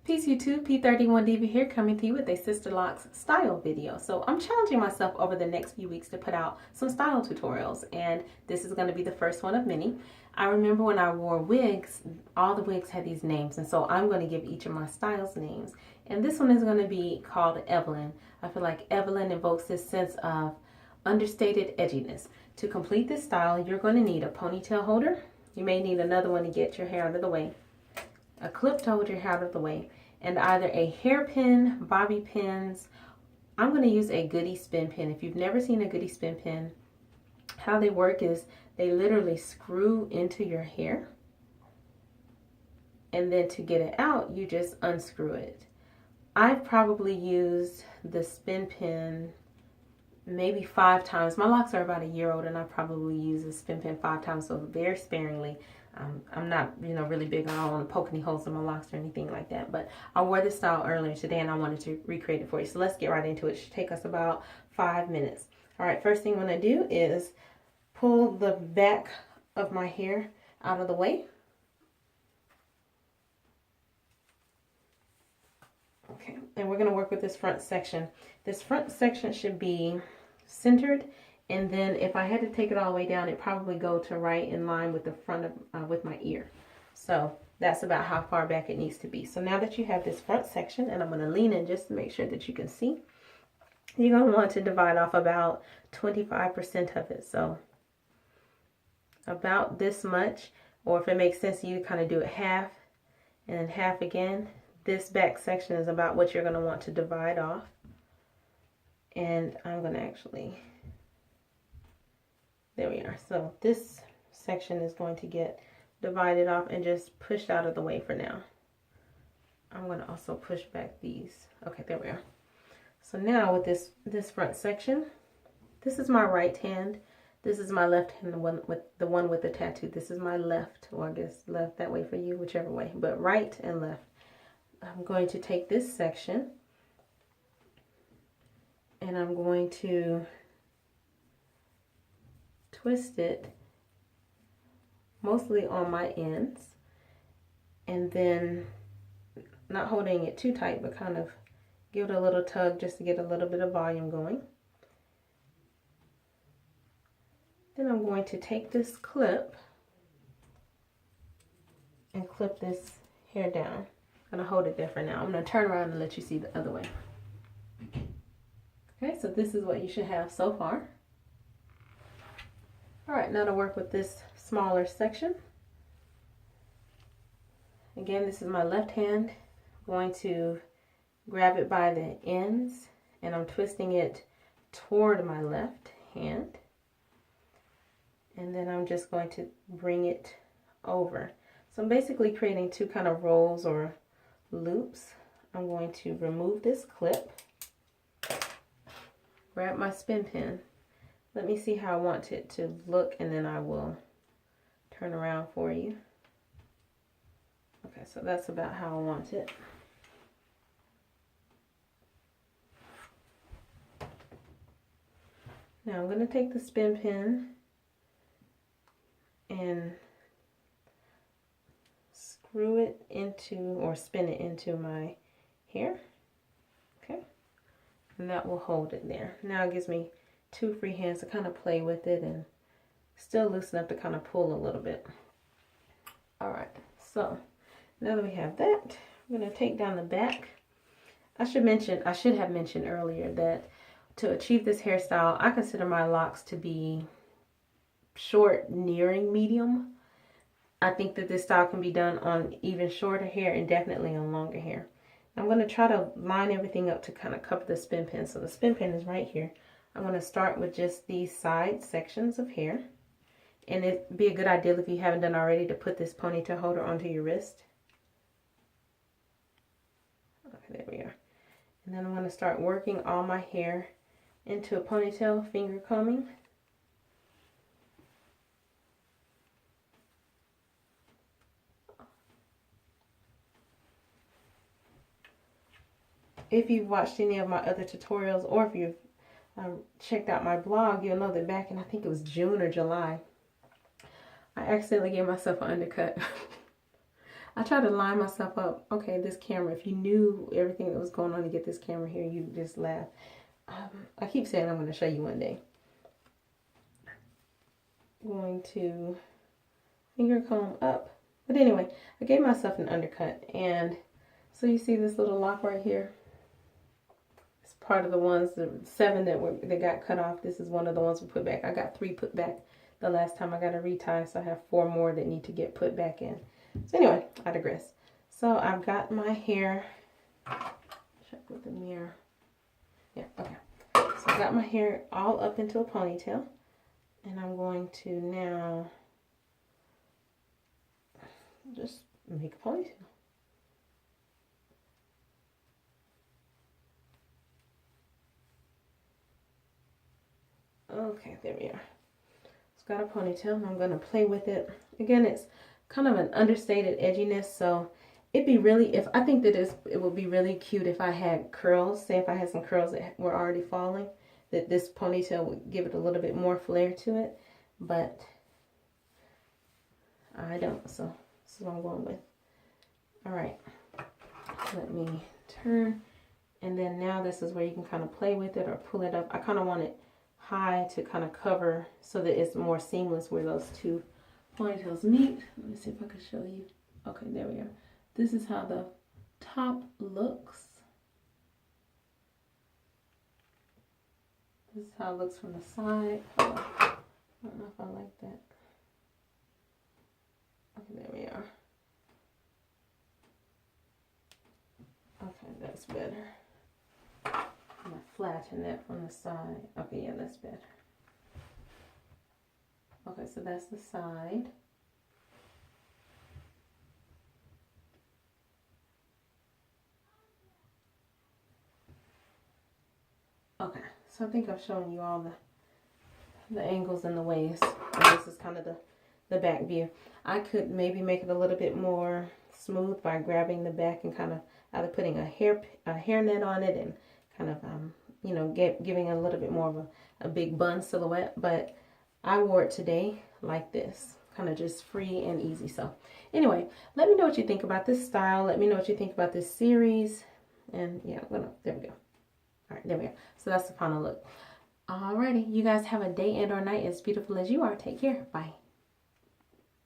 Peace YouTube, P31 Diva here, coming to you with a Sisterlocks style video. So I'm challenging myself over the next few weeks to put out some style tutorials, and this is going to be the first one of many. I remember when I wore wigs, all the wigs had these names, and so I'm going to give each of my styles names. And this one is going to be called Evelyn. I feel like Evelyn evokes this sense of understated edginess. To complete this style, you're going to need a ponytail holder. You may need another one to get your hair out of the way, a clip to hold your hair out of the way, and either a hairpin, bobby pins. I'm going to use a Goody spin pin. If you've never seen a Goody spin pin, how they work is they literally screw into your hair, and then to get it out, you just unscrew it. I've probably used the spin pin maybe 5 times. My locks are about a year old, and I probably use a spin pin 5 times, so very sparingly. I'm not, really big on, I don't want to poke any holes in my locks or anything like that. But I wore this style earlier today, and I wanted to recreate it for you. So let's get right into it. It should take us about 5 minutes. All right, first thing I'm going to do is pull the back of my hair out of the way. Okay, and we're going to work with this front section. This front section should be centered, and then if I had to take it all the way down, it probably go to right in line with the front of with my ear. So that's about how far back it needs to be. So now that you have this front section, and I'm going to lean in just to make sure that you can see, you're going to want to divide off about 25% of it. So about this much, or if it makes sense to you, kind of do it half and then half again. This back section is about what you're going to want to divide off. And I'm going to actually, there we are. So this section is going to get divided off and just pushed out of the way for now. I'm going to also push back these. Okay, there we are. So now with this front section, this is my right hand. This is my left hand, the one with the tattoo. This is my left, or I guess left that way for you, whichever way, but right and left. I'm going to take this section and I'm going to twist it mostly on my ends, and then not holding it too tight, but kind of give it a little tug just to get a little bit of volume going. Then I'm going to take this clip and clip this hair down. I'm going to hold it there for now. I'm going to turn around and let you see the other way. Okay, so this is what you should have so far. All right, now to work with this smaller section. Again, this is my left hand. I'm going to grab it by the ends, and I'm twisting it toward my left hand. And then I'm just going to bring it over. So I'm basically creating 2 kind of rolls or loops. I'm going to remove this clip, grab my spin pin. Let me see how I want it to look, and then I will turn around for you. Okay, so that's about how I want it. Now I'm going to take the spin pin and screw it into, or spin it into my hair. Okay, and that will hold it there. Now it gives me 2 free hands to kind of play with it and still loose enough to kind of pull a little bit. All right, so now that we have that, I'm going to take down the back. I should have mentioned earlier that to achieve this hairstyle, I consider my locks to be short nearing medium. I think that this style can be done on even shorter hair and definitely on longer hair. I'm going to try to line everything up to kind of cover the spin pin. So the spin pin is right here. I'm going to start with just these side sections of hair. And it'd be a good idea, if you haven't done already, to put this ponytail holder onto your wrist. Okay, there we are. And then I'm going to start working all my hair into a ponytail, finger combing. If you've watched any of my other tutorials, or if you've checked out my blog, you'll know that back in, I think it was June or July, I accidentally gave myself an undercut. I try to line myself up. Okay, this camera, if you knew everything that was going on to get this camera here, you just laugh. I keep saying I'm going to show you one day. I'm going to finger comb up. But anyway, I gave myself an undercut. And so you see this little lock right here? It's part of the ones, the 7 that got cut off. This is one of the ones we put back. I got 3 put back the last time I got a retie, so I have 4 more that need to get put back in. So anyway, I digress. So I've got my hair, check with the mirror. Yeah, okay. So I've got my hair all up into a ponytail, and I'm going to now just make a ponytail. Okay, there we are. It's got a ponytail. I'm going to play with it. Again, it's kind of an understated edginess, so it'd be really, I think that it would be really cute if I had curls. Say if I had some curls that were already falling, that this ponytail would give it a little bit more flair to it, but I don't, so this is what I'm going with. All right, let me turn, and then now this is where you can kind of play with it or pull it up. I kind of want it high to kind of cover so that it's more seamless where those 2 ponytails meet. Let me see if I can show you. Okay, there we are. This is how the top looks. This is how it looks from the side. Hold on. I don't know if I like that. Okay, there we are. Okay, that's better. I'm going to flatten that from the side. Okay, yeah, that's better. Okay, so that's the side. Okay, so I think I've shown you all the angles and the ways. And this is kind of the back view. I could maybe make it a little bit more smooth by grabbing the back and kind of either putting a hairnet on it and kind of you know, giving a little bit more of a big bun silhouette. But I wore it today like this, kind of just free and easy. So anyway, let me know what you think about this style. Let me know what you think about this series. And yeah, there we go. All right, there we go. So that's the final look. Alrighty, you guys have a day and or night as beautiful as you are. Take care. Bye.